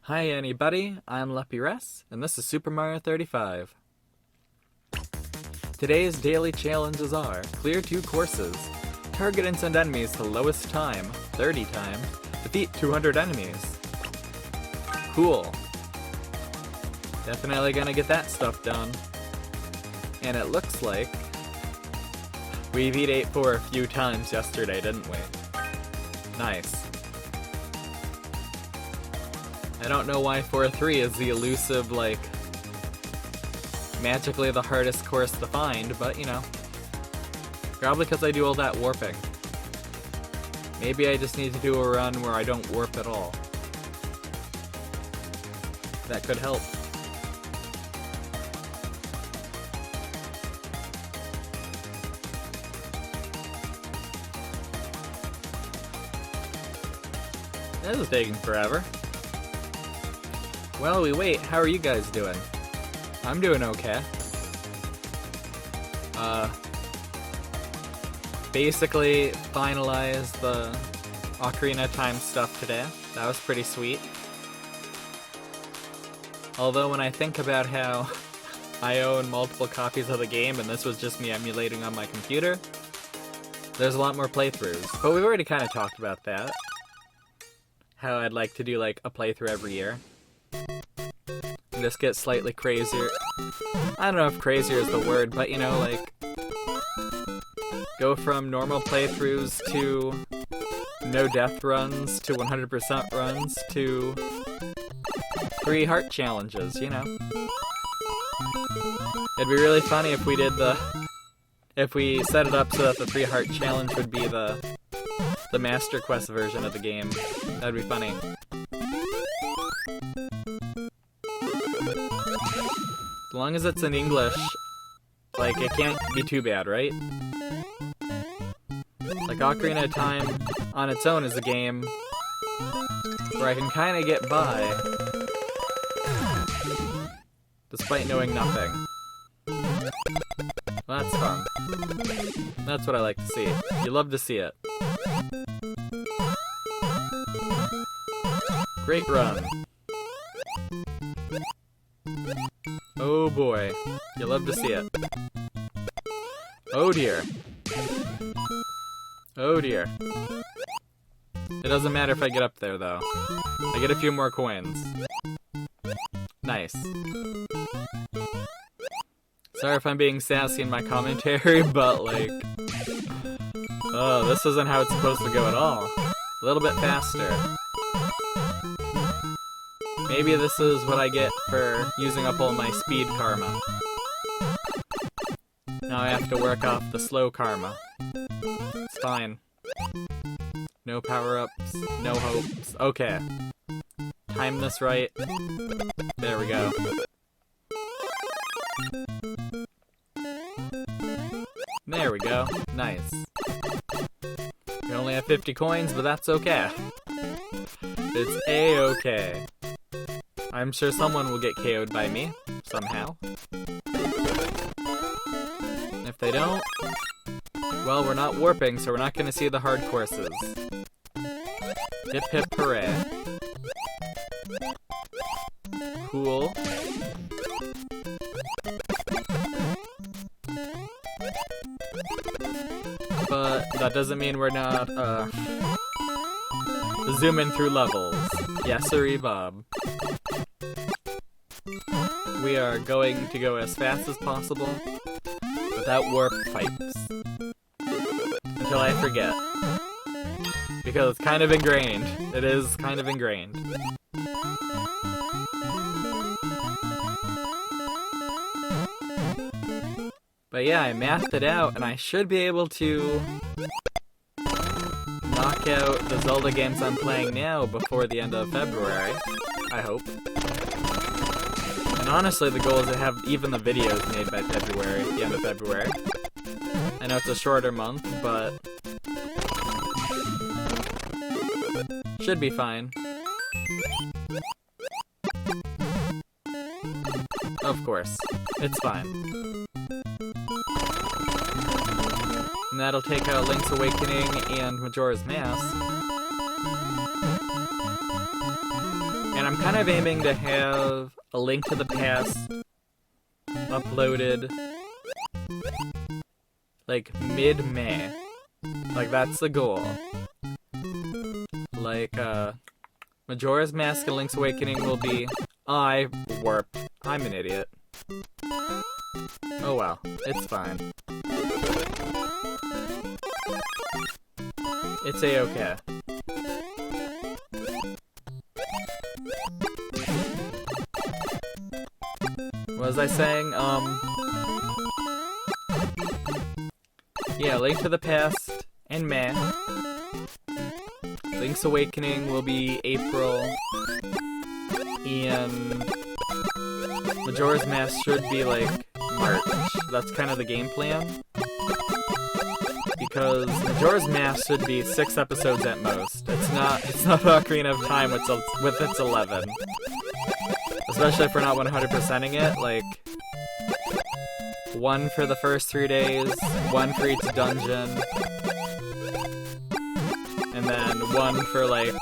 Hi anybody, I'm Luppi, and this is Super Mario 35. Today's daily challenges are clear 2 courses, target and send enemies to lowest time, 30 times, defeat 200 enemies. Cool. Definitely gonna get that stuff done. And it looks like we beat 8-4 a few times yesterday, didn't we? Nice. I don't know why 4-3 is the elusive, like, magically the hardest course to find, but, you know. Probably because I do all that warping. Maybe I just need to do a run where I don't warp at all. That could help. This is taking forever. While we wait, how are you guys doing? I'm doing okay. Basically finalized the Ocarina of Time stuff today. That was pretty sweet. Although when I think about how I own multiple copies of the game and this was just me emulating on my computer, there's a lot more playthroughs. But we've already kind of talked about that. How I'd like to do like a playthrough every year. This gets slightly crazier. I don't know if crazier is the word, but you know, like, go from normal playthroughs to no death runs to 100% runs to 3 heart challenges, you know. It'd be really funny if we did if we set it up so that the 3 heart challenge would be the Master Quest version of the game. That'd be funny. As long as it's in English, like, it can't be too bad, right? Like, Ocarina of Time on its own is a game where I can kind of get by despite knowing nothing. Well, that's fun. That's what I like to see. You love to see it. Great run. Oh boy, you love to see it. Oh dear. Oh dear. It doesn't matter if I get up there though. I get a few more coins. Nice. Sorry if I'm being sassy in my commentary, but like... Oh, this isn't how it's supposed to go at all. A little bit faster. Maybe this is what I get for using up all my speed karma. Now I have to work off the slow karma. It's fine. No power-ups, no hopes. Okay. Time this right. There we go. There we go. Nice. We only have 50 coins, but that's okay. It's A-okay. I'm sure someone will get KO'd by me, somehow. If they don't, well, we're not warping, so we're not gonna see the hard courses. Hip hip hooray. Cool. But that doesn't mean we're not, zooming through levels. Yes, sirree, Bob. We are going to go as fast as possible without warp pipes. Until I forget. Because it's kind of ingrained. It is kind of ingrained. But yeah, I mathed it out, and I should be able to knock out the Zelda games I'm playing now before the end of February. I hope. And honestly, the goal is to have even the videos made by February, the end of February. I know it's a shorter month, but should be fine. Of course, it's fine. And that'll take out Link's Awakening and Majora's Mask. And And I'm kind of aiming to have A Link to the Past uploaded like mid-May. Like, that's the goal. Like, Majora's Mask and Link's Awakening will be... I warped. I'm an idiot. Oh well, it's fine. It's a-okay. What was I saying? Yeah, Link to the Past in May. Link's Awakening will be April. And Majora's Mask should be like March. That's kind of the game plan. Because Majora's Mask should be 6 episodes at most. It's not Ocarina of Time with its 11. Especially if we're not 100%ing it, like 1 for the first 3 days, 1 for each dungeon, and then 1 for like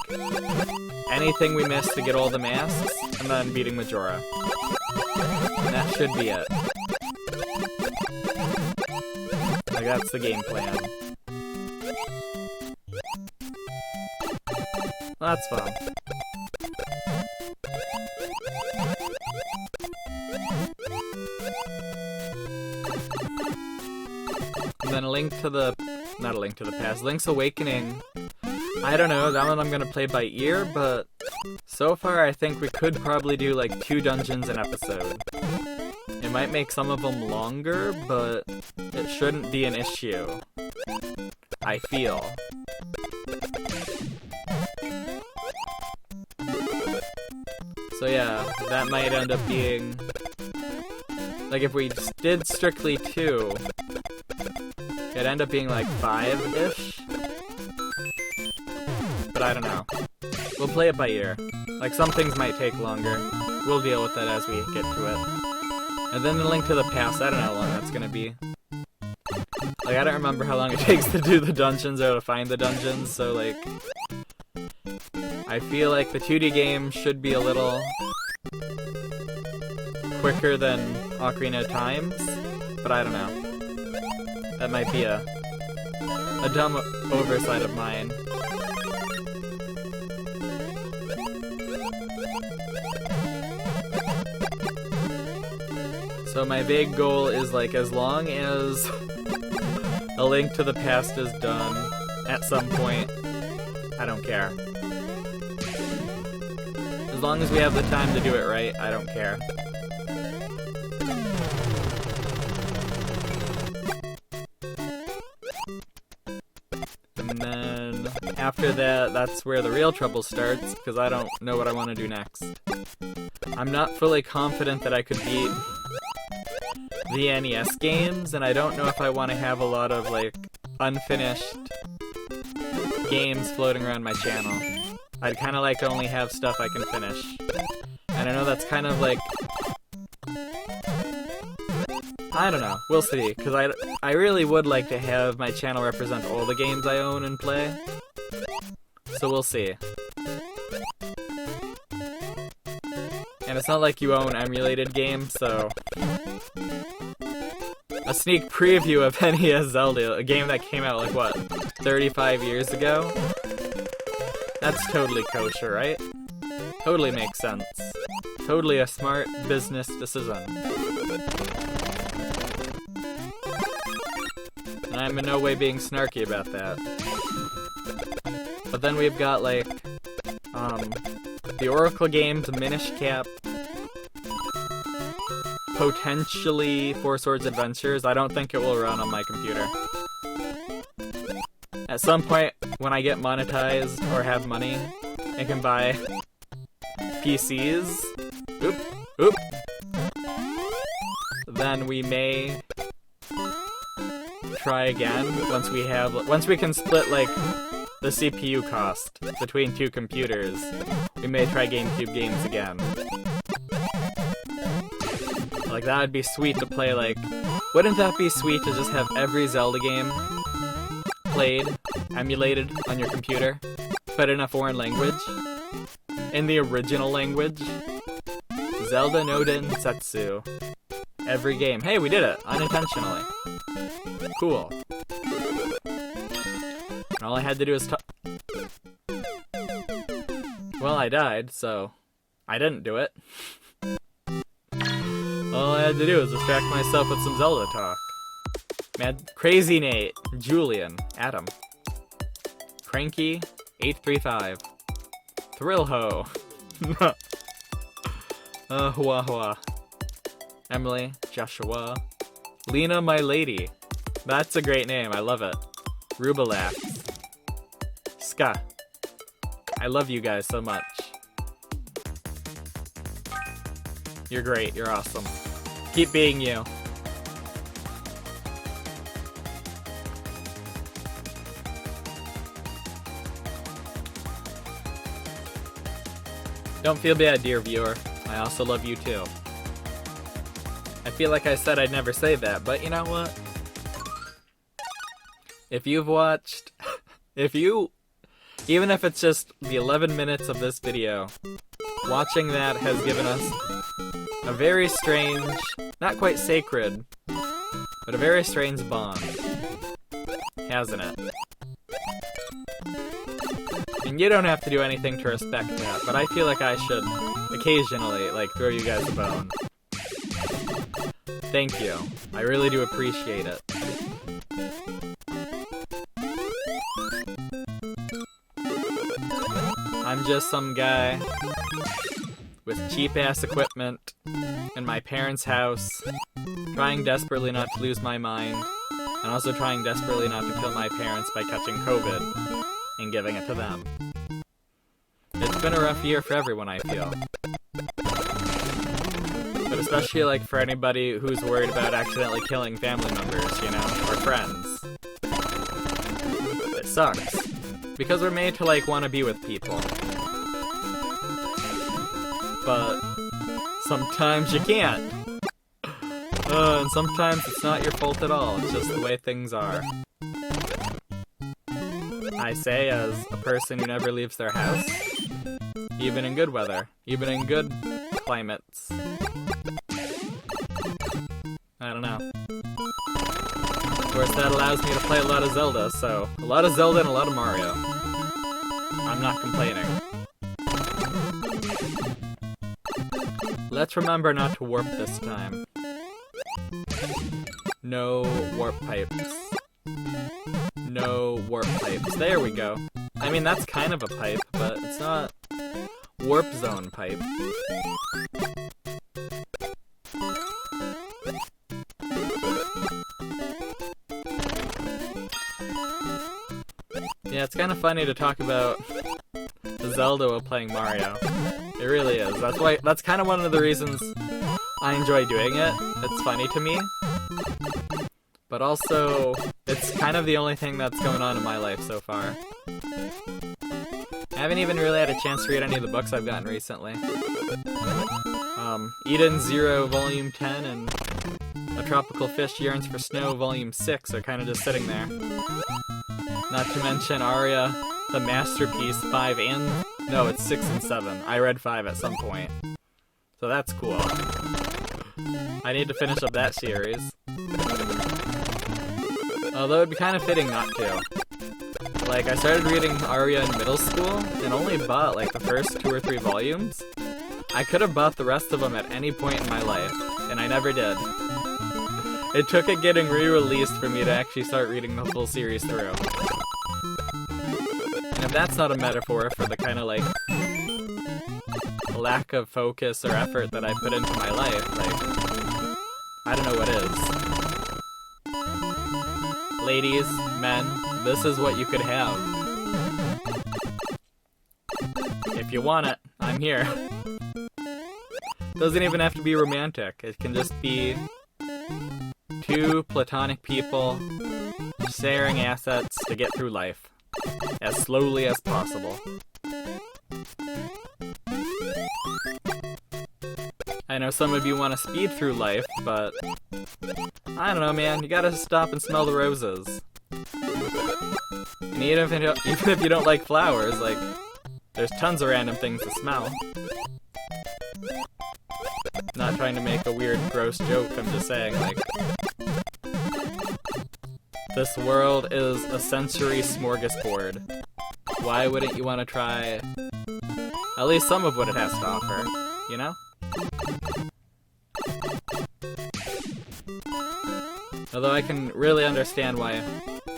anything we missed to get all the masks, and then beating Majora. And that should be it. Like, that's the game plan. Well, that's fun. And then not A Link to the Past, Link's Awakening. I don't know, that one I'm gonna play by ear, but so far I think we could probably do like 2 dungeons an episode. It might make some of them longer, but it shouldn't be an issue. I feel. So yeah, that might end up being... Like, if we did strictly 2, it'd end up being like 5-ish? But I don't know. We'll play it by ear. Like, some things might take longer. We'll deal with that as we get to it. And then the Link to the Past, I don't know how long that's gonna be. Like, I don't remember how long it takes to do the dungeons or to find the dungeons, so like... I feel like the 2D game should be a little quicker than Ocarina of Time's, but I don't know. That might be a dumb oversight of mine. So my big goal is, like, as long as A Link to the Past is done at some point, I don't care. As long as we have the time to do it right, I don't care. And then after that, that's where the real trouble starts, because I don't know what I want to do next. I'm not fully confident that I could beat the NES games, and I don't know if I want to have a lot of, like, unfinished games floating around my channel. I'd kind of like to only have stuff I can finish. And I know that's kind of like... I don't know. We'll see. Because I really would like to have my channel represent all the games I own and play. So we'll see. And it's not like you own emulated games, so... A sneak preview of NES Zelda, a game that came out, like, what, 35 years ago? That's totally kosher, right? Totally makes sense. Totally a smart business decision. And I'm in no way being snarky about that. But then we've got, like, the Oracle games, Minish Cap, potentially Four Swords Adventures. I don't think it will run on my computer. At some point, when I get monetized or have money and can buy PCs, then we may try again once we can split, like, the CPU cost between 2 computers. We may try GameCube games again. Like, that would be sweet to play, like... Wouldn't that be sweet to just have every Zelda game played, emulated on your computer, but in a foreign language? In the original language. Zelda no Densetsu. Every game. Hey, we did it! Unintentionally. Cool. And all I had to do is well, I died, so I didn't do it. All I had to do was distract myself with some Zelda talk. Mad Crazy Nate, Julian, Adam, Cranky, 835, Thrillho, Hua Hua, Emily, Joshua, Lena, my lady. That's a great name, I love it. Rubalax, Ska. I love you guys so much. You're great, you're awesome. Keep being you. Don't feel bad, dear viewer. I also love you too. I feel like I said I'd never say that, but you know what? If you've watched... Even if it's just the 11 minutes of this video, watching that has given us a very strange, not quite sacred, but a very strange bond. Hasn't it? And you don't have to do anything to respect that, but I feel like I should occasionally, like, throw you guys a bone. Thank you. I really do appreciate it. I'm just some guy with cheap-ass equipment in my parents' house, trying desperately not to lose my mind, and also trying desperately not to kill my parents by catching COVID and giving it to them. It's been a rough year for everyone, I feel. But especially, like, for anybody who's worried about accidentally killing family members, you know, or friends. It sucks. Because we're made to, like, want to be with people. But sometimes you can't. And sometimes it's not your fault at all, it's just the way things are. I say as a person who never leaves their house, even in good weather, even in good climates. I don't know. Of course, that allows me to play a lot of Zelda, so a lot of Zelda and a lot of Mario. I'm not complaining. Let's remember not to warp this time. No warp pipes. No warp pipes. There we go. I mean, that's kind of a pipe, but it's not warp zone pipe. Yeah, it's kind of funny to talk about Zelda while playing Mario. It really is. That's kind of one of the reasons I enjoy doing it. It's funny to me. But also, it's kind of the only thing that's going on in my life so far. I haven't even really had a chance to read any of the books I've gotten recently. Eden Zero Volume 10 and A Tropical Fish Yearns for Snow Volume 6 are kind of just sitting there. Not to mention Aria, the Masterpiece 5 and... No, it's 6 and 7. I read 5 at some point. So that's cool. I need to finish up that series. Although it'd be kind of fitting not to. Like, I started reading Aria in middle school, and only bought, like, the first 2 or 3 volumes. I could have bought the rest of them at any point in my life, and I never did. It took it getting re-released for me to actually start reading the full series through. And if that's not a metaphor for the kind of, like, lack of focus or effort that I put into my life, like, I don't know what is. Ladies, men, this is what you could have. If you want it, I'm here. Doesn't even have to be romantic. It can just be 2 platonic people sharing assets to get through life as slowly as possible. I know some of you want to speed through life, but I don't know, man. You gotta stop and smell the roses. And even if you don't like flowers, like, There's tons of random things to smell. Not trying to make a weird, gross joke, I'm just saying, like... This world is a sensory smorgasbord. Why wouldn't you want to try at least some of what it has to offer, you know? Although I can really understand why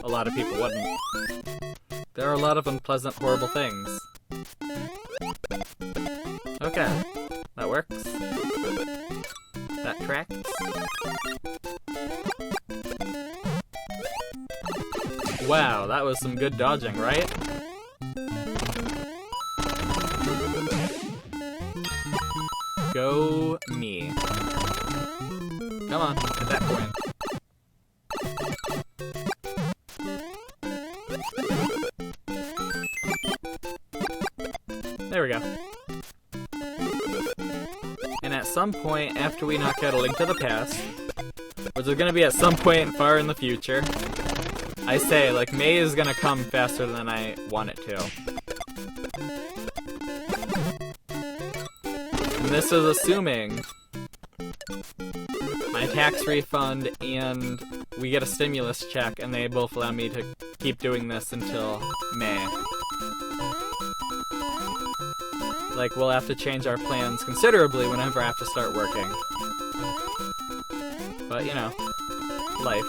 a lot of people wouldn't. There are a lot of unpleasant, horrible things. Okay, that works. That tracks. Wow, that was some good dodging, right? Go me. Come on, at that point. There we go. And at some point, after we knock out A Link to the Past, which is gonna be at some point far in the future, I say, like, May is gonna come faster than I want it to. And this is assuming my tax refund and we get a stimulus check and they both allow me to keep doing this until May. Like, we'll have to change our plans considerably whenever I have to start working. But, you know, life.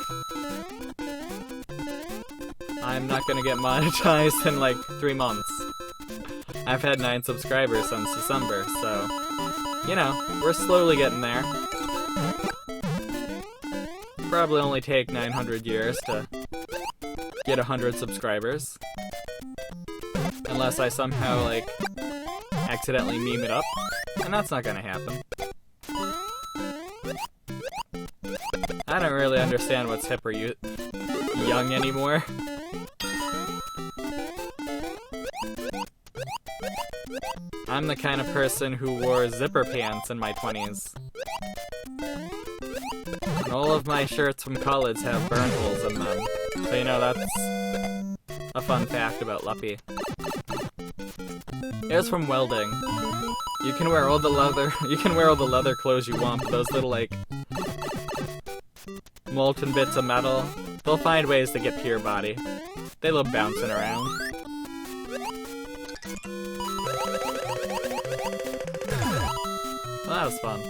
I'm not gonna get monetized in like 3 months. I've had 9 subscribers since December, so, you know, we're slowly getting there. Probably only take 900 years to get 100 subscribers. Unless I somehow, like, accidentally meme it up, and that's not gonna happen. I don't really understand what's hip or young anymore. I'm the kind of person who wore zipper pants in my 20s. And all of my shirts from college have burn holes in them. So, you know, that's a fun fact about Luppi. It was from welding. You can wear all the leather clothes you want, but those little, like, molten bits of metal, they'll find ways to get to your body. They love bouncing around. Well, that was fun.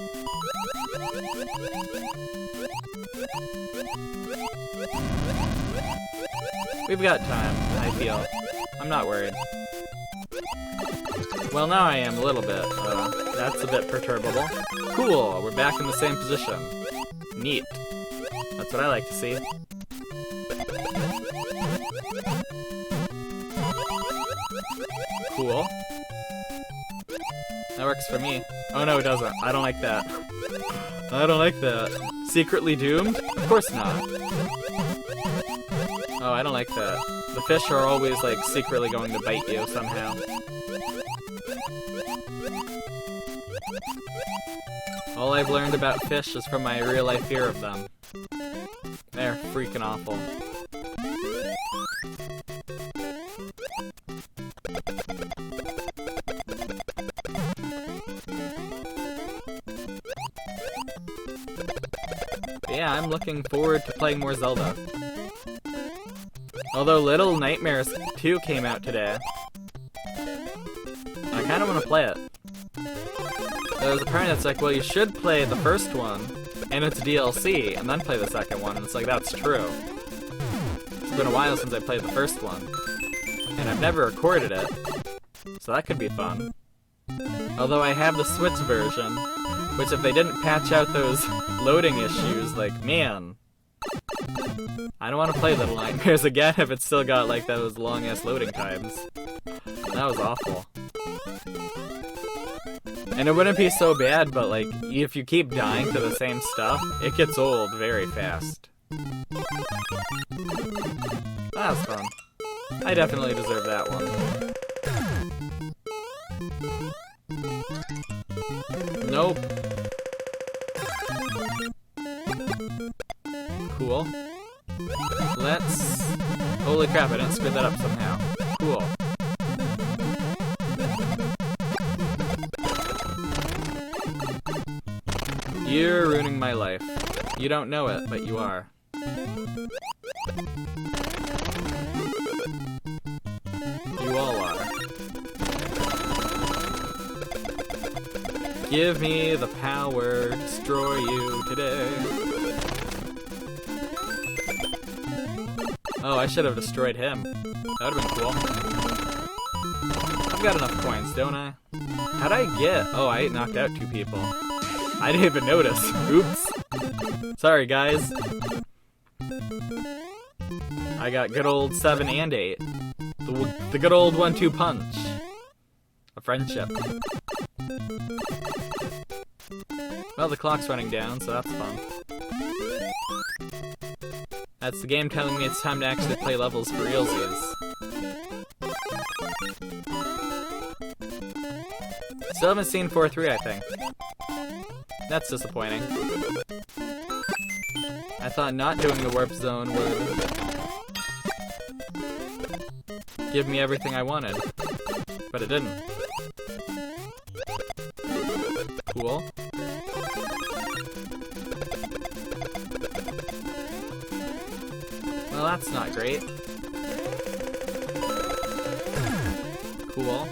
We've got time, I feel. I'm not worried. Well, now I am a little bit. That's a bit perturbable. Cool, we're back in the same position. Neat. That's what I like to see. Cool. That works for me. Oh no, it doesn't. I don't like that. I don't like that. Secretly doomed? Of course not. Oh, I don't like that. The fish are always, like, secretly going to bite you somehow. All I've learned about fish is from my real-life fear of them. They're freaking awful. But yeah, I'm looking forward to playing more Zelda. Although Little Nightmares 2 came out today. I kinda wanna play it. There's a part that's like, well, you should play the first one, and it's DLC, and then play the second one, and it's like, that's true. It's been a while since I played the first one, and I've never recorded it, so that could be fun. Although I have the Switch version, which if they didn't patch out those loading issues, like, man, I don't want to play Little Nightmares again if it's still got, like, those long-ass loading times. That was awful. And it wouldn't be so bad, but, like, if you keep dying to the same stuff, it gets old very fast. That was fun. I definitely deserve that one. Nope. Cool. Let's... Holy crap, I didn't screw that up somehow. Cool. You're ruining my life. You don't know it, but you are. You all are. Give me the power to destroy you today. Oh, I should have destroyed him. That would have been cool. I've got enough coins, don't I? How'd I get? Oh, I knocked out 2 people. I didn't even notice. Oops. Sorry, guys. I got good old 7 and 8. The good old 1-2 punch. A friendship. Well, the clock's running down, so that's fun. That's the game telling me it's time to actually play levels for realsies. Still haven't seen 4-3, I think. That's disappointing. I thought not doing the warp zone would give me everything I wanted, but it didn't. Cool. Well, that's not great. Cool.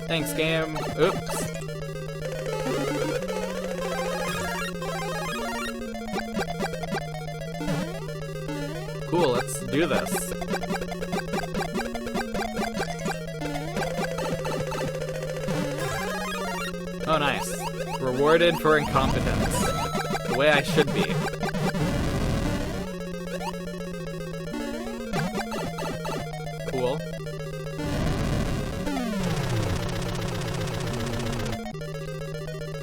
Thanks, game. Oops. Cool, let's do this. Oh, nice. Rewarded for incompetence. The way I should be. Cool.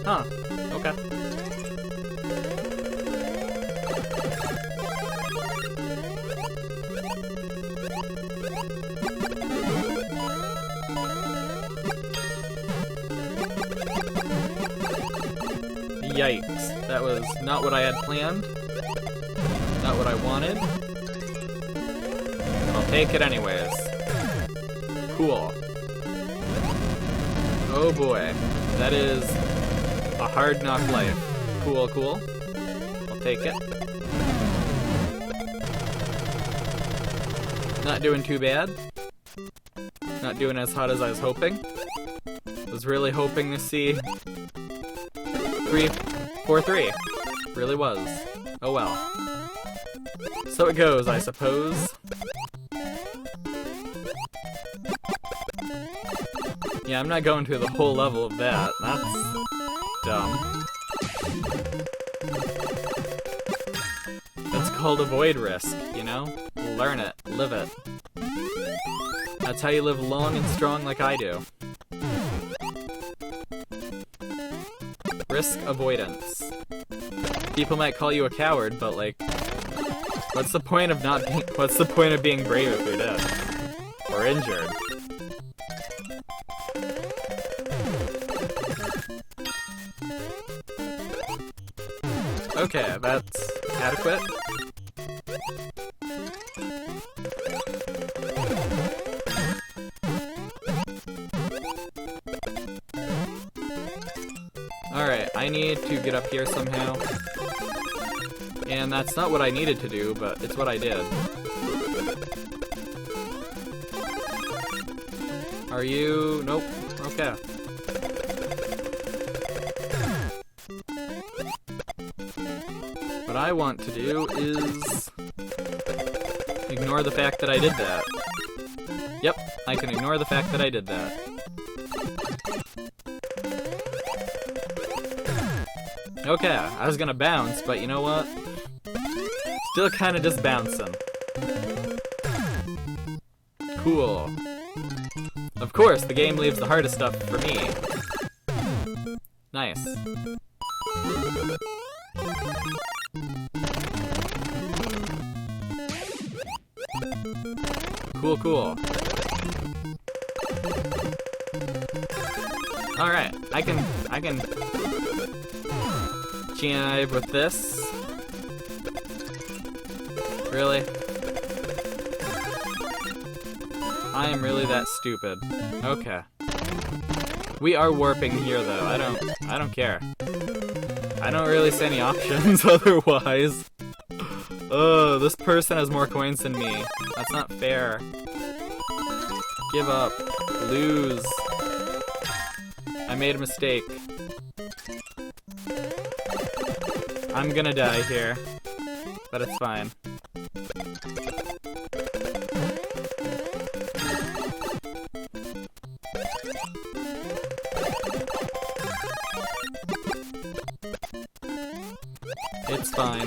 Huh. Okay. Yikes. That was not what I had planned. Not what I wanted. I'll take it anyways. Cool. Oh boy. That is a hard knock life. Cool, cool. I'll take it. Not doing too bad. Not doing as hot as I was hoping. Was really hoping to see 4-3. Really was. Oh well. So it goes, I suppose. Yeah, I'm not going through the whole level of that. That's dumb. That's called avoid risk, you know? Learn it. Live it. That's how you live long and strong like I do. Risk avoidance. People might call you a coward, but like, what's the point of being brave if you're dead? Or injured? Okay, that's adequate. Alright, I need to get up here somehow. And that's not what I needed to do, but it's what I did. Are you... Nope. Okay. What I want to do is... ignore the fact that I did that. Yep, I can ignore the fact that I did that. Okay, I was gonna bounce, but you know what? Still kinda just bouncing. Cool. Of course, the game leaves the hardest stuff for me. Nice. Cool, cool. Alright, I can jive with this. Really? I am really that stupid. Okay. We are warping here though. I don't care. I don't really see any options otherwise. Oh, this person has more coins than me. That's not fair. Give up. Lose. I made a mistake. I'm gonna die here. But it's fine. It's fine.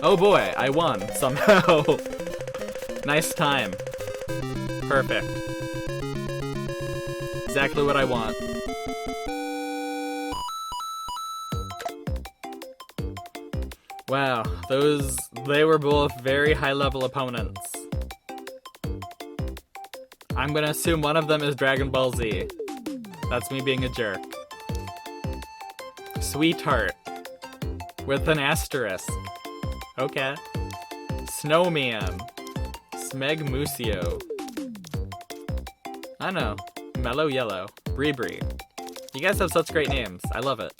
Oh boy, I won, somehow. Nice time. Perfect. Exactly what I want. Wow, they were both very high-level opponents. I'm gonna assume one of them is Dragon Ball Z. That's me being a jerk. Sweetheart. With an asterisk. Okay. Snowman. Smeg Musio. I know. Mellow Yellow. Bree. You guys have such great names. I love it.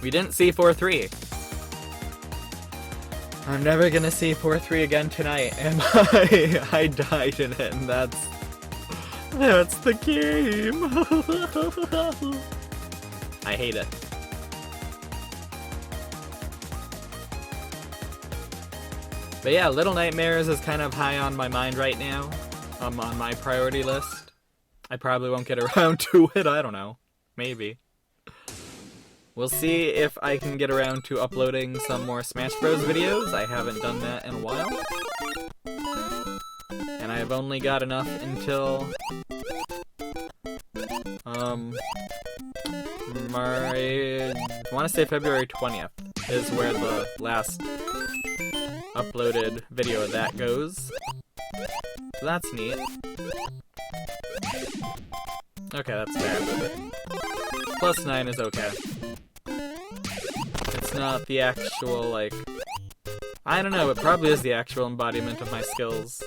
We didn't see 4-3. I'm never gonna see 4-3 again tonight, and I died in it, and that's the game. I hate it. But yeah, Little Nightmares is kind of high on my mind right now. On my priority list. I probably won't get around to it, I don't know. Maybe. We'll see if I can get around to uploading some more Smash Bros. Videos. I haven't done that in a while. And I've only got enough until... I want to say February 20th is where the last uploaded video of that goes. So that's neat. Okay, that's fair. +9 is okay. It's not the actual, like... I don't know, it probably is the actual embodiment of my skills.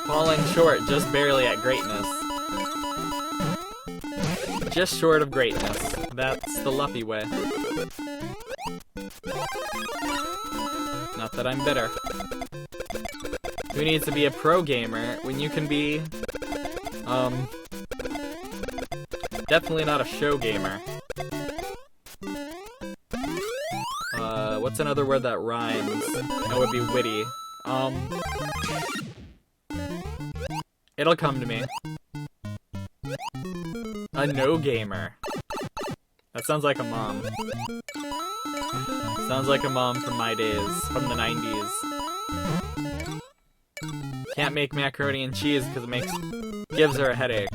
Falling short, just barely at greatness. Just short of greatness. That's the Luppi way. Not that I'm bitter. Who needs to be a pro gamer when you can be, definitely not a show gamer. What's another word that rhymes? That would be witty. It'll come to me. A no gamer. That sounds like a mom. Sounds like a mom from my days, from the 90s. Can't make macaroni and cheese because it gives her a headache.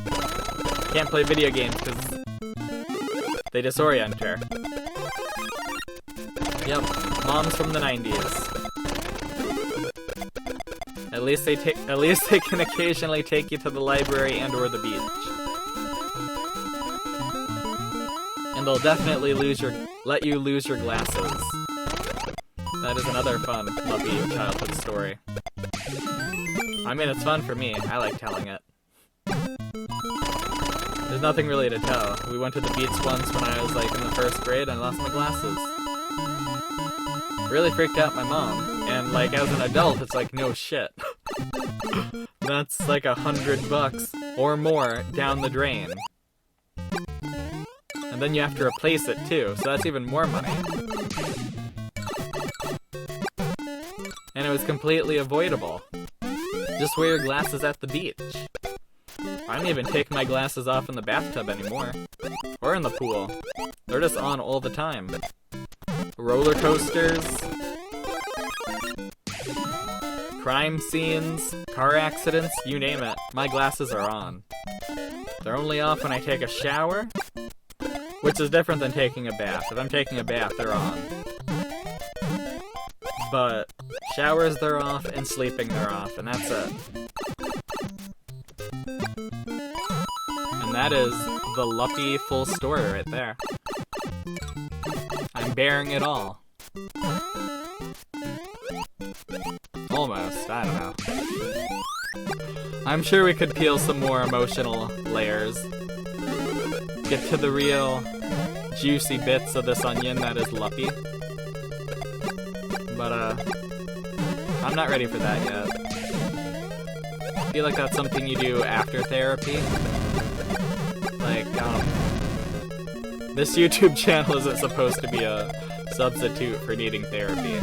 Can't play video games because they disorient her. Yep, moms from the 90s. At least they can occasionally take you to the library and or the beach. And they'll definitely let you lose your glasses. That is another fun, Luppi childhood story. I mean, it's fun for me. I like telling it. There's nothing really to tell. We went to the beach once when I was like in the 1st grade and I lost my glasses. Really freaked out my mom. And like as an adult, it's like, no shit. That's like $100 or more down the drain. And then you have to replace it too, so that's even more money. And it was completely avoidable. Just wear your glasses at the beach. I don't even take my glasses off in the bathtub anymore. Or in the pool. They're just on all the time. Roller coasters. Crime scenes. Car accidents. You name it. My glasses are on. They're only off when I take a shower. Which is different than taking a bath. If I'm taking a bath, they're on. But showers, they're off, and sleeping, they're off, and that's it. And that is the Luppi full story right there. I'm bearing it all. Almost. I'm sure we could peel some more emotional layers. Get to the real juicy bits of this onion that is Luppi. But, I'm not ready for that yet. I feel like that's something you do after therapy. Like, this YouTube channel isn't supposed to be a substitute for needing therapy.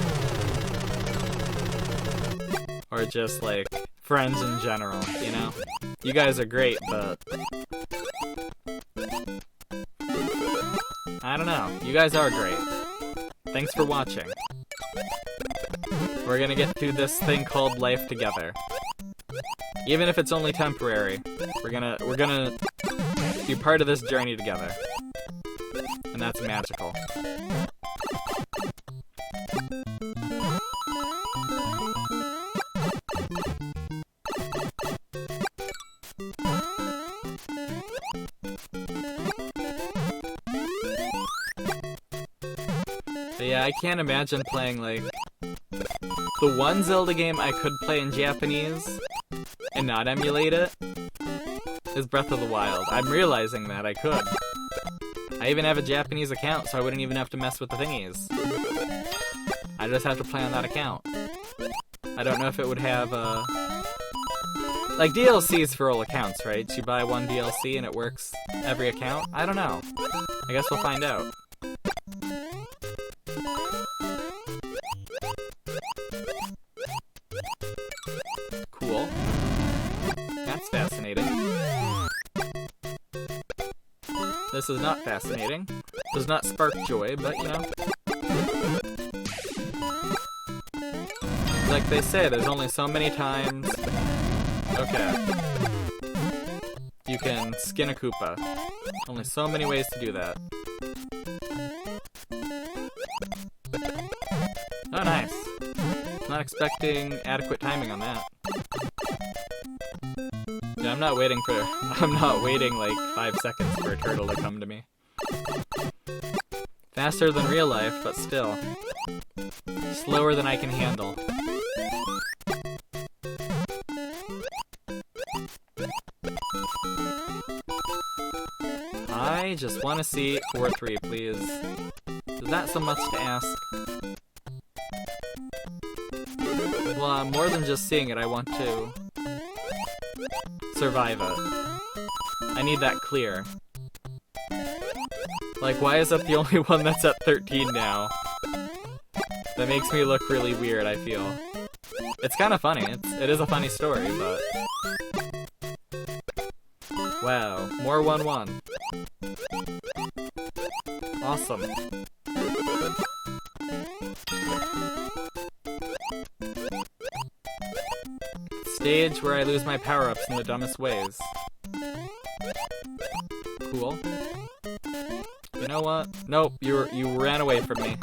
Or just, like, friends in general, you know? You guys are great, but... I don't know. You guys are great. Thanks for watching. We're gonna get through this thing called life together. Even if it's only temporary, we're gonna be part of this journey together. And that's magical. But yeah, I can't imagine playing, like... The one Zelda game I could play in Japanese and not emulate it is Breath of the Wild. I'm realizing that I could. I even have a Japanese account, so I wouldn't even have to mess with the thingies. I just have to play on that account. I don't know if it would have, like, DLCs for all accounts, right? You buy one DLC and it works every account? I don't know. I guess we'll find out. Cool. That's fascinating. This is not fascinating. Does not spark joy, but you know. Like they say, there's only so many times... Okay. You can skin a Koopa. Only so many ways to do that. Oh, nice. Not expecting adequate timing on that. Yeah, I'm not waiting like 5 seconds for a turtle to come to me. Faster than real life, but still. Slower than I can handle. I just want to see 4-3, please. Is that so much to ask? Well, more than just seeing it, I want to survive it. I need that clear. Like, why is that the only one that's at 13 now? That makes me look really weird, I feel. It's kind of funny. It is a funny story, but... Wow, more 1-1. Awesome. Stage where I lose my power-ups in the dumbest ways. Cool. You know what? Nope, you ran away from me.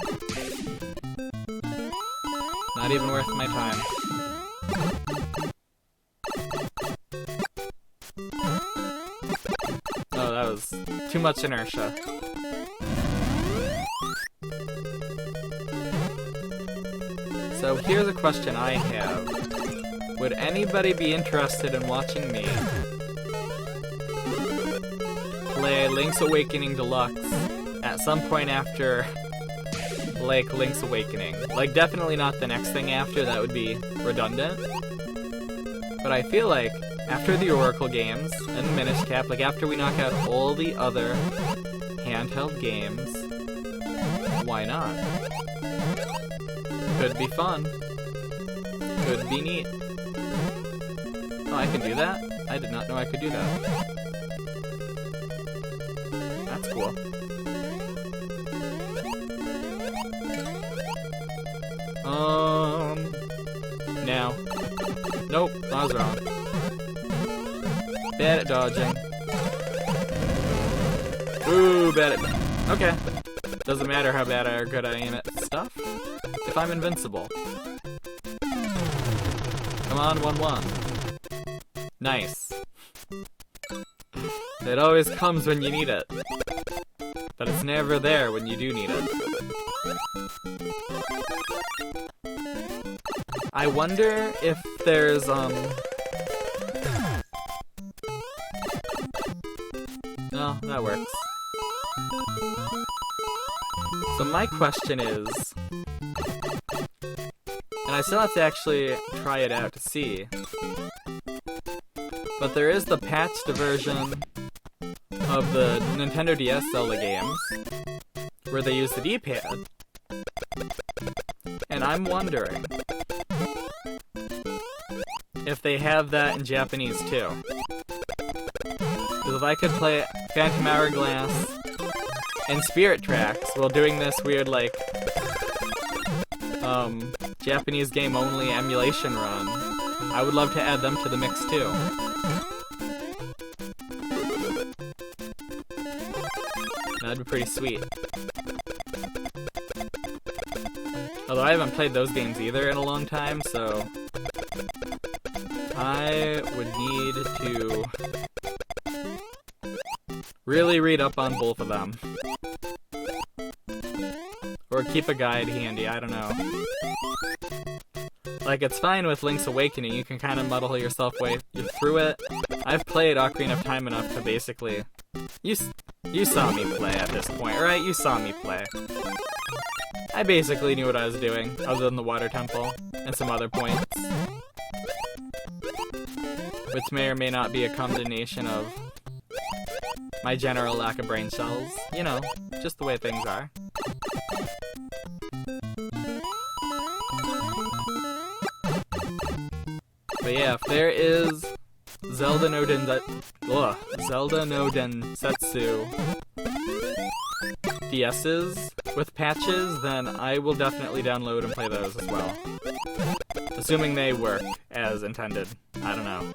Not even worth my time. Oh, that was too much inertia. So here's a question I have. Would anybody be interested in watching me play Link's Awakening Deluxe at some point after, like, Link's Awakening? Like, definitely not the next thing after, that would be redundant. But I feel like, after the Oracle games and the Minish Cap, like, after we knock out all the other handheld games, why not? Could be fun. Could be neat. Oh, I can do that? I did not know I could do that. That's cool. Now. Nope, I was wrong. Bad at dodging. Ooh, bad at... Okay. Doesn't matter how bad or good I am at stuff, if I'm invincible. Come on, 1-1. Nice. It always comes when you need it. But it's never there when you do need it. I wonder if there's, Well, that works. So my question is, and I still have to actually try it out to see, but there is the patched version of the Nintendo DS Zelda games where they use the D-pad, and I'm wondering if they have that in Japanese too. Because if I could play Phantom Hourglass and Spirit Tracks while doing this weird, like, Japanese game only emulation run, I would love to add them to the mix too. That'd be pretty sweet. Although I haven't played those games either in a long time, so I would need to really read up on both of them. Or keep a guide handy, I don't know. Like, it's fine with Link's Awakening, you can kind of muddle yourself way through it. I've played Ocarina of Time enough to basically... You saw me play at this point, right? You saw me play. I basically knew what I was doing, other than the Water Temple, and some other points. Which may or may not be a combination of my general lack of brain cells. You know, just the way things are. But yeah, if there is Zelda no Densetsu DS's with patches, then I will definitely download and play those as well. Assuming they work as intended. I don't know.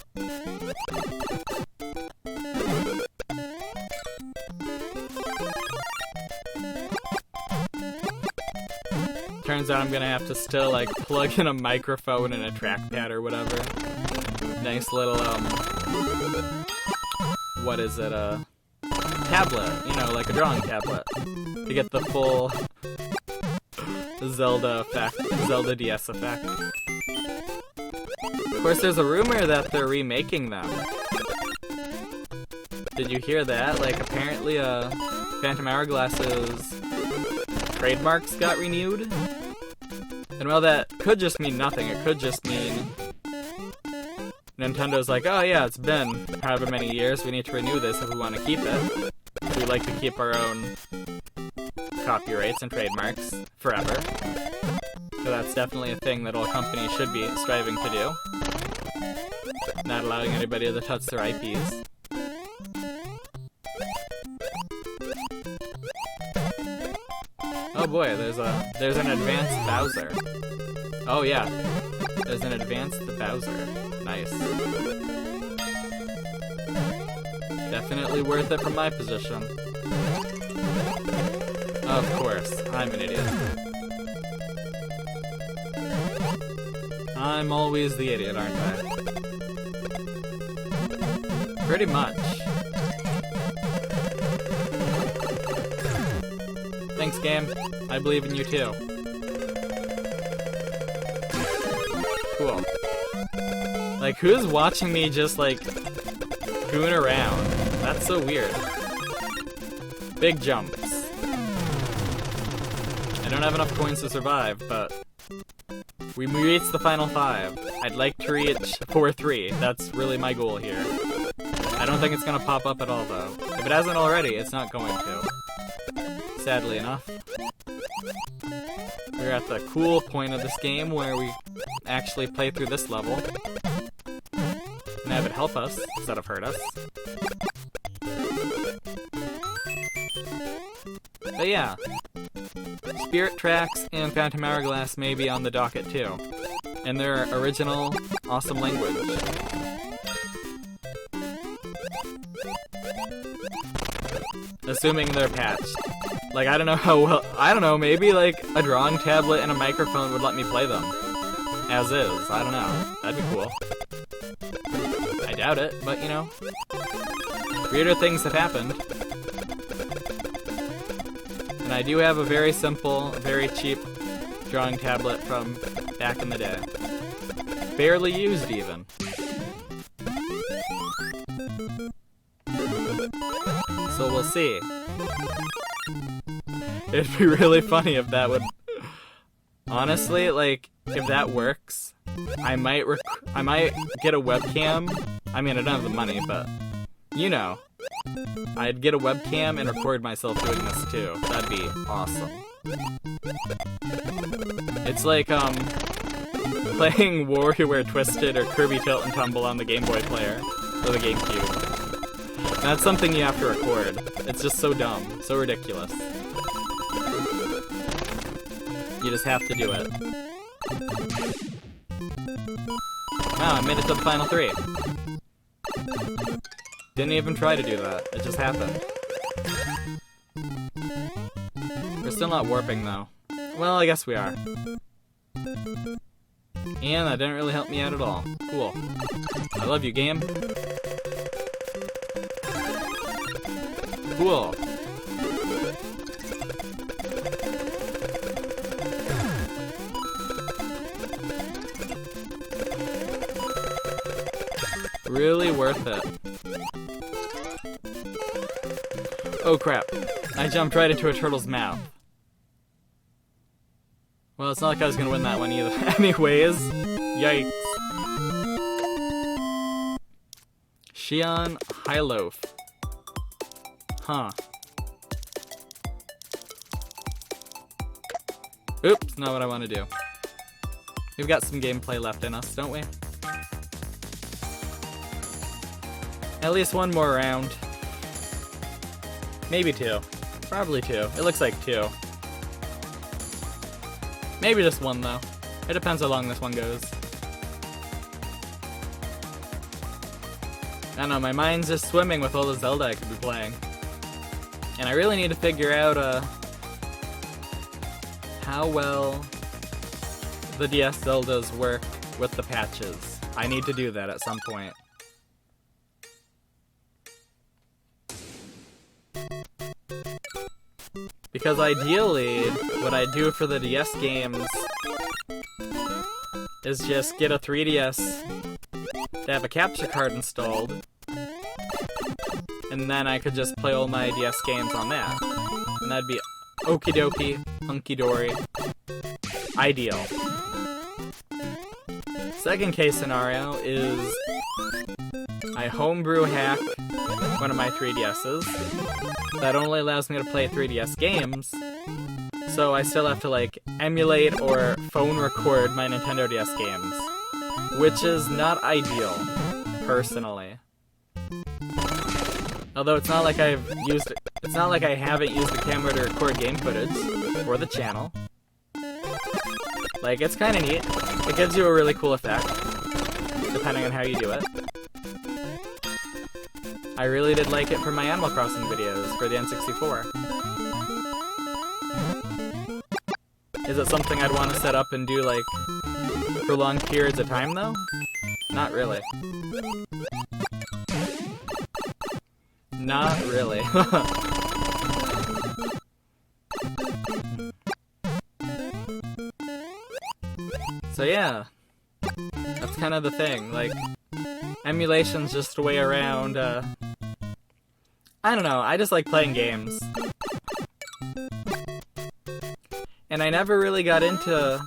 Turns out I'm gonna have to still, like, plug in a microphone and a trackpad or whatever. Nice little, what is it, tablet, you know, like a drawing tablet, to get the full Zelda effect, Zelda DS effect. Of course, there's a rumor that they're remaking them. Did you hear that? Like, apparently, Phantom Hourglass's trademarks got renewed? And well, that could just mean nothing. It could just mean Nintendo's like, oh yeah, it's been however many years, we need to renew this if we want to keep it. We like to keep our own copyrights and trademarks forever. So that's definitely a thing that all companies should be striving to do. Not allowing anybody to touch their IPs. Oh boy, there's an advanced Bowser. Oh yeah, there's an advanced Bowser. Nice. Definitely worth it from my position. Of course, I'm an idiot. I'm always the idiot, aren't I? Pretty much. Thanks, game. I believe in you too. Cool. Like, who's watching me just, like, goon around? That's so weird. Big jumps. I don't have enough coins to survive, but we reached the final 5. I'd like to reach 4-3. That's really my goal here. I don't think it's gonna pop up at all, though. If it hasn't already, it's not going to. Sadly enough. We're at the cool point of this game where we actually play through this level and have it help us instead of hurt us. But yeah, Spirit Tracks and Phantom Hourglass may be on the docket too, in their original awesome language. Assuming they're patched. Like, I don't know how well, I don't know, maybe like a drawing tablet and a microphone would let me play them. As is, I don't know. That'd be cool. I doubt it, but you know. Weirder things have happened. And I do have a very simple, very cheap drawing tablet from back in the day. Barely used, even. So So we'll see. It'd be really funny if that would... Honestly, like, if that works, I might get a webcam. I mean, I don't have the money, but... You know. I'd get a webcam and record myself doing this too. That'd be awesome. It's like, playing WarioWare Twisted or Kirby Tilt and Tumble on the Game Boy player. Or the GameCube. That's something you have to record. It's just so dumb. So ridiculous. You just have to do it. Wow, I made it to the final 3. Didn't even try to do that. It just happened. We're still not warping, though. Well, I guess we are. And that didn't really help me out at all. Cool. I love you, game. Cool. Really worth it. Oh crap. I jumped right into a turtle's mouth. Well, it's not like I was gonna win that one either. Anyways. Yikes. Xion High Loaf. Huh. Oops, not what I want to do. We've got some gameplay left in us, don't we? At least one more round. Maybe 2. Probably 2. It looks like 2. Maybe just 1, though. It depends how long this one goes. I don't know, my mind's just swimming with all the Zelda I could be playing. And I really need to figure out, how well the DS Zeldas work with the patches. I need to do that at some point. Because ideally, what I do for the DS games is just get a 3DS to have a capture card installed, and then I could just play all my DS games on that. And that'd be okie dokie, hunky dory, ideal. Second case scenario is I homebrew hack one of my 3DS's. That only allows me to play 3DS games, so I still have to, like, emulate or phone record my Nintendo DS games, which is not ideal, personally. Although it's not like I haven't used the camera to record game footage for the channel. Like, it's kind of neat. It gives you a really cool effect, depending on how you do it. I really did like it for my Animal Crossing videos for the N64. Is it something I'd want to set up and do, like, for long periods of time, though? Not really. Not really. So yeah, that's kind of the thing, like, emulation's just a way around, I don't know, I just like playing games. And I never really got into,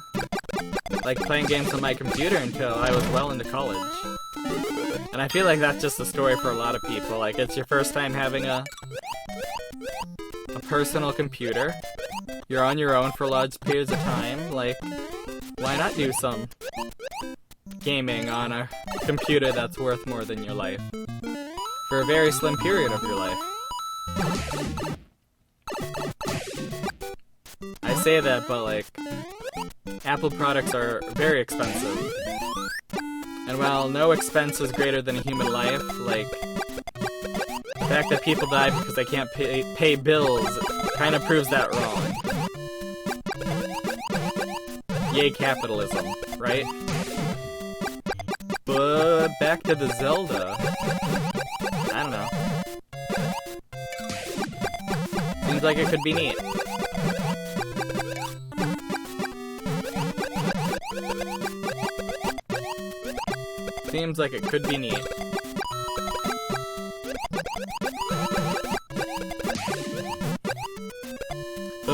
like, playing games on my computer until I was well into college. And I feel like that's just the story for a lot of people, like, it's your first time having a personal computer, you're on your own for large periods of time, like, why not do some gaming on a computer that's worth more than your life? For a very slim period of your life. I say that, but, like, Apple products are very expensive. And while no expense is greater than a human life, like, the fact that people die because they can't pay bills kind of proves that wrong. Yay, capitalism, right? But back to the Zelda. I don't know. Seems like it could be neat. Seems like it could be neat.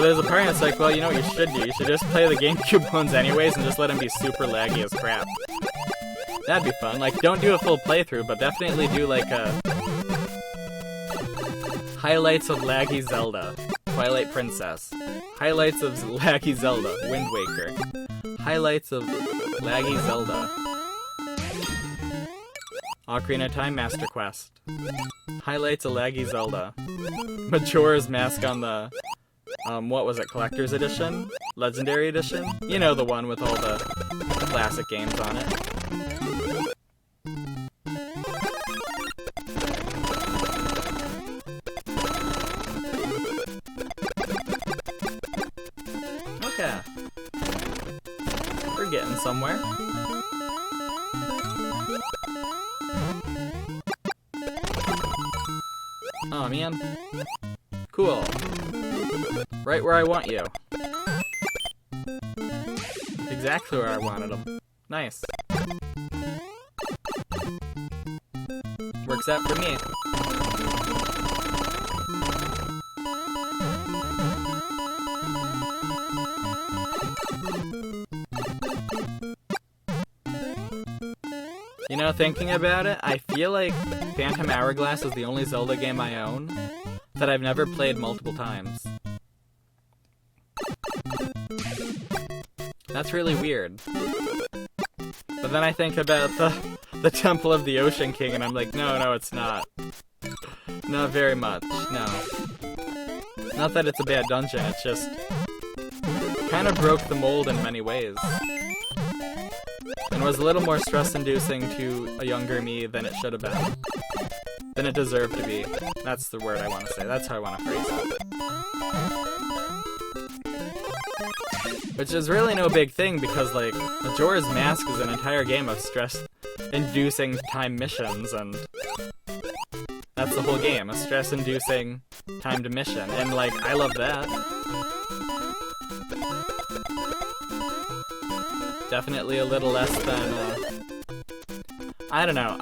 there's a part that's like, well, you know what you should do? You should just play the GameCube ones anyways and just let them be super laggy as crap. That'd be fun. Like, don't do a full playthrough, but definitely do like a... Highlights of laggy Zelda. Twilight Princess. Highlights of laggy Zelda. Wind Waker. Highlights of laggy Zelda. Ocarina of Time Master Quest. Highlights of laggy Zelda. Majora's Mask on the... what was it? Collector's Edition? Legendary Edition? You know, the one with all the classic games on it. Okay. We're getting somewhere. Oh man. Cool. Right where I want you. Exactly where I wanted them. Nice. Works out for me. You know, thinking about it, I feel like Phantom Hourglass is the only Zelda game I own that I've never played multiple times. That's really weird. But then I think about the Temple of the Ocean King and I'm like, no, it's not. Not very much, no. Not that it's a bad dungeon, it's just... kind of broke the mold in many ways. And was a little more stress-inducing to a younger me than it should have been. Than it deserved to be. That's the word I want to say. That's how I want to phrase it. Which is really no big thing because, like, Majora's Mask is an entire game of stress-inducing time missions, and that's the whole game, a stress-inducing timed mission. And, like, I love that. Definitely a little less than, I don't know,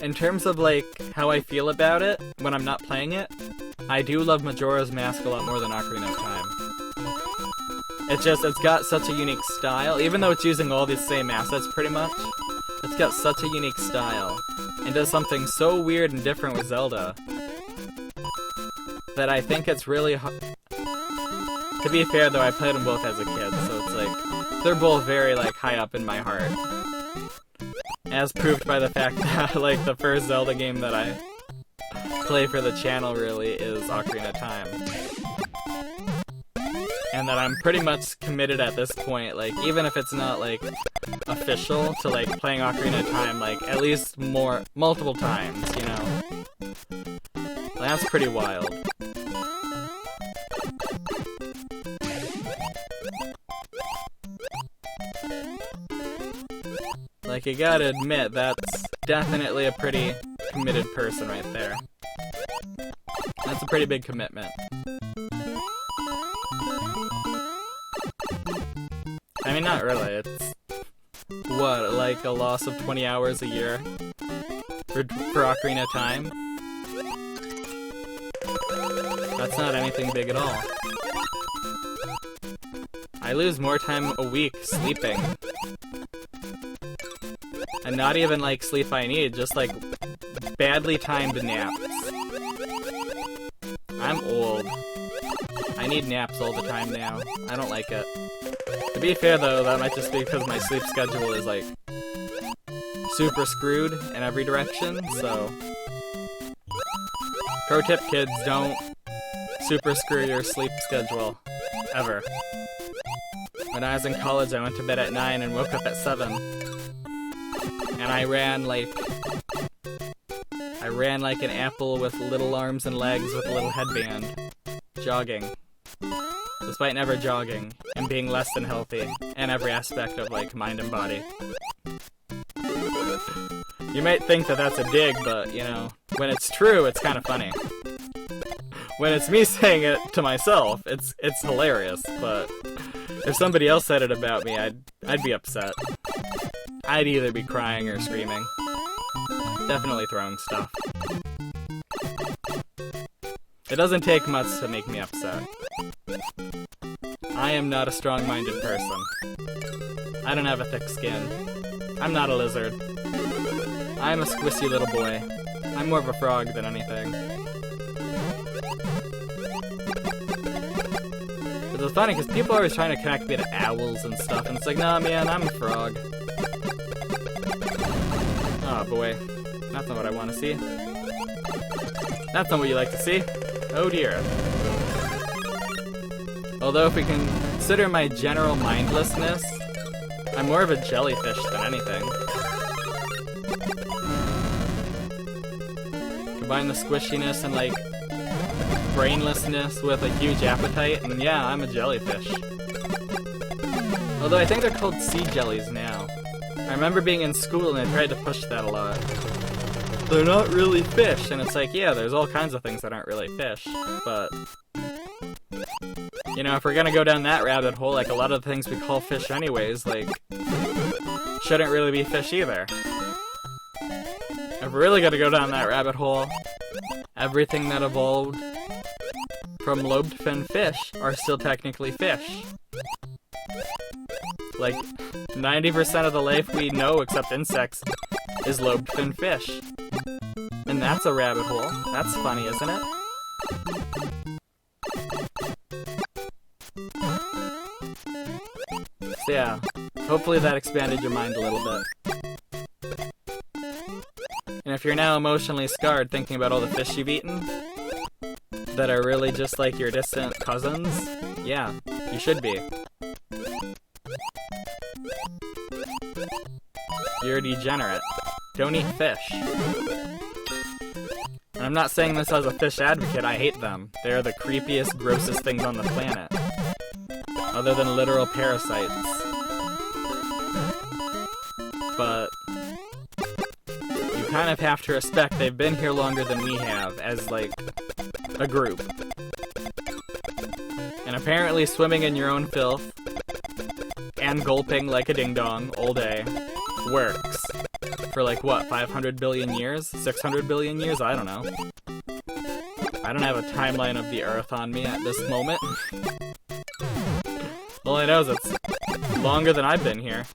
in terms of, like, how I feel about it when I'm not playing it, I do love Majora's Mask a lot more than Ocarina of Time. It's got such a unique style, even though it's using all these same assets pretty much, it's got such a unique style, and does something so weird and different with Zelda, that I think it's really to be fair though, I played them both as a kid, so it's like, they're both very, like, high up in my heart. As proved by the fact that, like, the first Zelda game that I play for the channel, really, is Ocarina of Time. And that I'm pretty much committed at this point, like, even if it's not, like, official, to, like, playing Ocarina of Time, like, at least multiple times, you know? That's pretty wild. Like, you gotta admit, that's definitely a pretty committed person right there. That's a pretty big commitment. I mean, not really, it's... what, like a loss of 20 hours a year? For Ocarina of Time? That's not anything big at all. I lose more time a week sleeping. And not even, like, sleep I need, just, like, badly timed naps. I'm old. I need naps all the time now. I don't like it. To be fair, though, that might just be because my sleep schedule is, like, super screwed in every direction, so... Pro tip, kids, don't super screw your sleep schedule. Ever. When I was in college, I went to bed at 9 and woke up at 7. And I ran like an apple with little arms and legs with a little headband. Jogging. Despite never jogging, and being less than healthy, in every aspect of, like, mind and body. You might think that that's a dig, but, you know, when it's true, it's kind of funny. When it's me saying it to myself, it's hilarious, but if somebody else said it about me, I'd be upset. I'd either be crying or screaming. Definitely throwing stuff. It doesn't take much to make me upset. I am not a strong-minded person. I don't have a thick skin. I'm not a lizard. I'm a squishy little boy. I'm more of a frog than anything. It's funny because people are always trying to connect me to owls and stuff, and it's like, nah, man, I'm a frog. Oh boy, that's not what I want to see. That's not what you like to see. Oh dear. Although if we consider my general mindlessness, I'm more of a jellyfish than anything. Combine the squishiness and like brainlessness with a huge appetite, and yeah, I'm a jellyfish. Although I think they're called sea jellies now. I remember being in school and I tried to push that a lot. They're not really fish, and it's like, yeah, there's all kinds of things that aren't really fish, but... You know, if we're gonna go down that rabbit hole, like a lot of the things we call fish anyways, like, shouldn't really be fish either. If we're really gonna go down that rabbit hole, everything that evolved from lobed fin fish are still technically fish. Like, 90% of the life we know, except insects, is lobed fin fish. And that's a rabbit hole. That's funny, isn't it? So yeah, hopefully that expanded your mind a little bit. And if you're now emotionally scarred thinking about all the fish you've eaten, that are really just like your distant cousins, yeah, you should be. You're a degenerate. Don't eat fish. And I'm not saying this as a fish advocate, I hate them. They're the creepiest, grossest things on the planet. Other than literal parasites. But you kind of have to respect they've been here longer than we have, as like a group. And apparently swimming in your own filth and gulping like a ding-dong all day works. For like what, 500 billion years? 600 billion years? I don't know. I don't have a timeline of the Earth on me at this moment. All I know is it's longer than I've been here.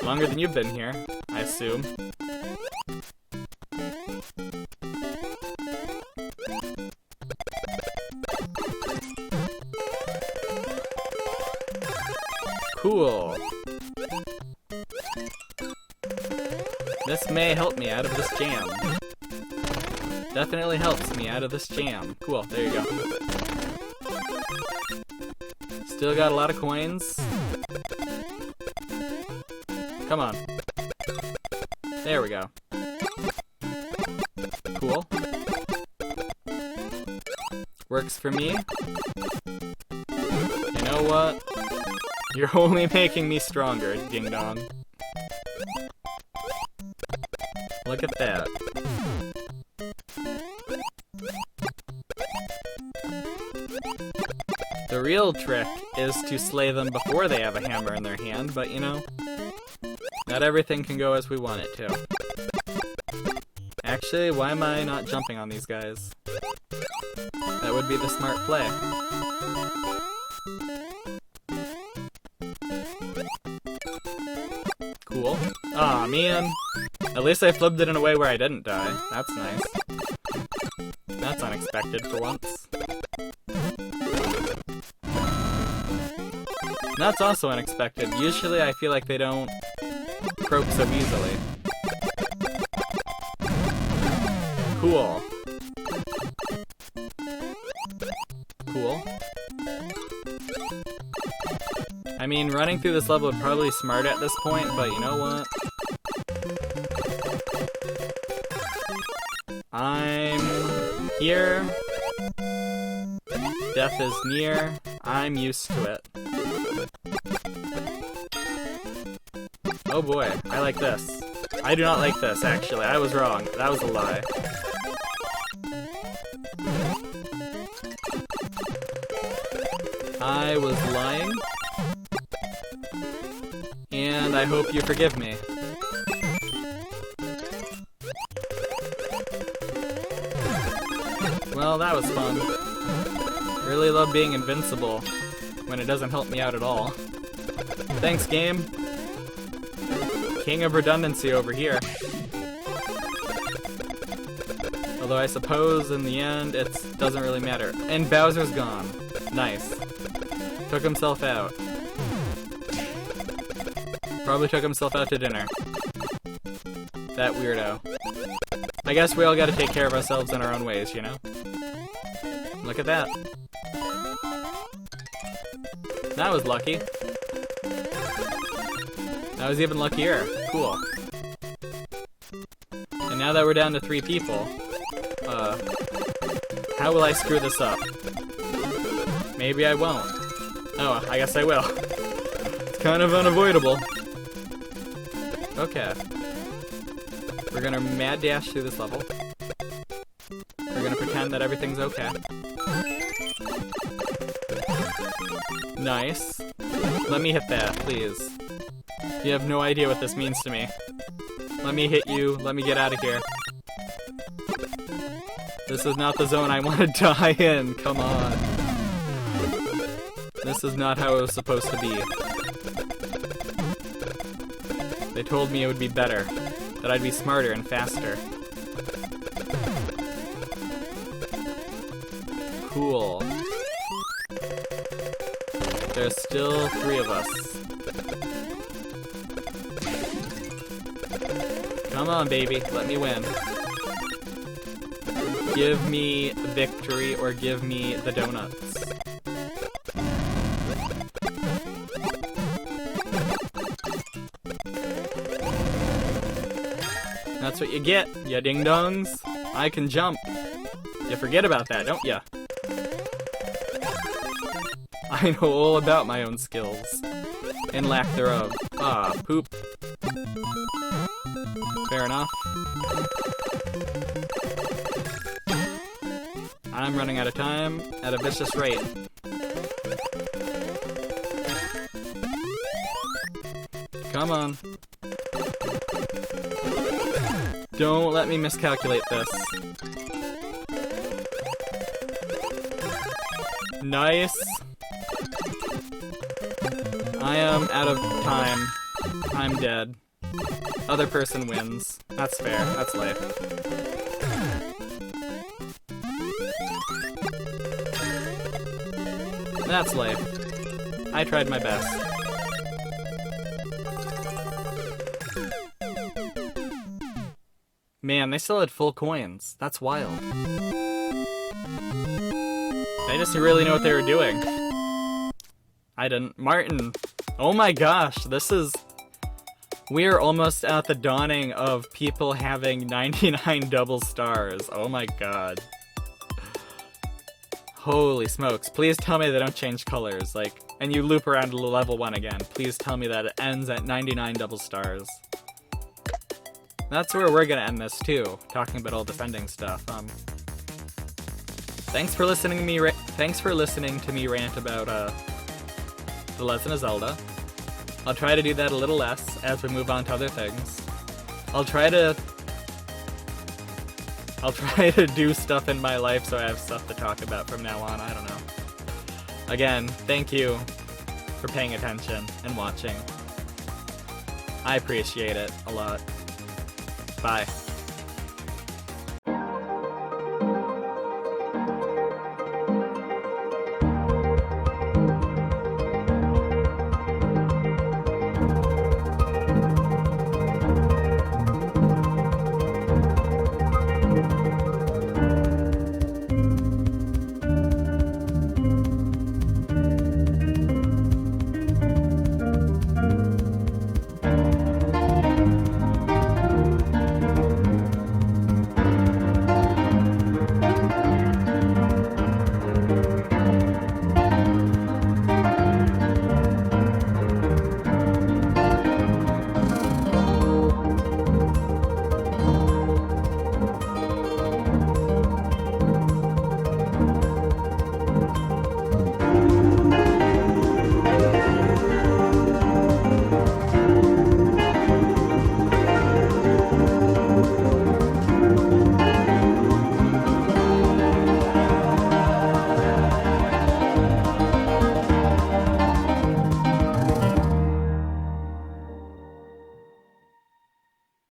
Longer than you've been here, I assume. Cool. This may help me out of this jam. Definitely helps me out of this jam. Cool, there you go. Still got a lot of coins. Come on. There we go. Cool. Works for me. You know what? You're only making me stronger, ding dong. Look at that. The real trick is to slay them before they have a hammer in their hand, but you know, not everything can go as we want it to. Actually, why am I not jumping on these guys? That would be the smart play. Cool. Aw, man. At least I flipped it in a way where I didn't die. That's nice. That's unexpected for once. That's also unexpected. Usually I feel like they don't croak so easily. Cool. Cool. I mean, running through this level would probably be smart at this point, but you know what? I'm here. Death is near. I'm used to it. Oh boy, I like this. I do not like this, actually. I was wrong. That was a lie. I was lying. And I hope you forgive me. Well, that was fun. Really love being invincible. when it doesn't help me out at all. Thanks, game. King of redundancy over here. Although I suppose in the end it doesn't really matter. And Bowser's gone. Nice. Took himself out. Probably took himself out to dinner. That weirdo. I guess we all gotta take care of ourselves in our own ways, you know? Look at that. That was lucky. That was even luckier. Cool. And now that we're down to 3 people, how will I screw this up? Maybe I won't. Oh, I guess I will. It's kind of unavoidable. Okay. We're gonna mad dash through this level. We're gonna pretend that everything's okay. Nice. Let me hit that, please. You have no idea what this means to me. Let me hit you. Let me get out of here. This is not the zone I want to die in. Come on. This is not how it was supposed to be. They told me it would be better. That I'd be smarter and faster. Cool. There's still 3 of us. Come on, baby. Let me win. Give me victory or give me the donuts. That's what you get, ya ding-dongs. I can jump. You forget about that, don't ya? I know all about my own skills. And lack thereof. Ah, poop. Fair enough. I'm running out of time at a vicious rate. Come on. Don't let me miscalculate this. Nice. I am out of time. I'm dead. Other person wins. That's fair. That's life. That's life. I tried my best. Man, they still had full coins. That's wild. They just really know what they were doing. I didn't. Martin. Oh my gosh, this is... We're almost at the dawning of people having 99 double stars. Oh my god. Holy smokes. Please tell me they don't change colors, like, and you loop around to level 1 again. Please tell me that it ends at 99 double stars. That's where we're gonna end this too, talking about all defending stuff. Thanks for listening to me. Thanks for listening to me rant about The Legend of Zelda. I'll try to do that a little less as we move on to other things. I'll try to do stuff in my life so I have stuff to talk about from now on. I don't know. Again, thank you for paying attention and watching. I appreciate it a lot. Bye.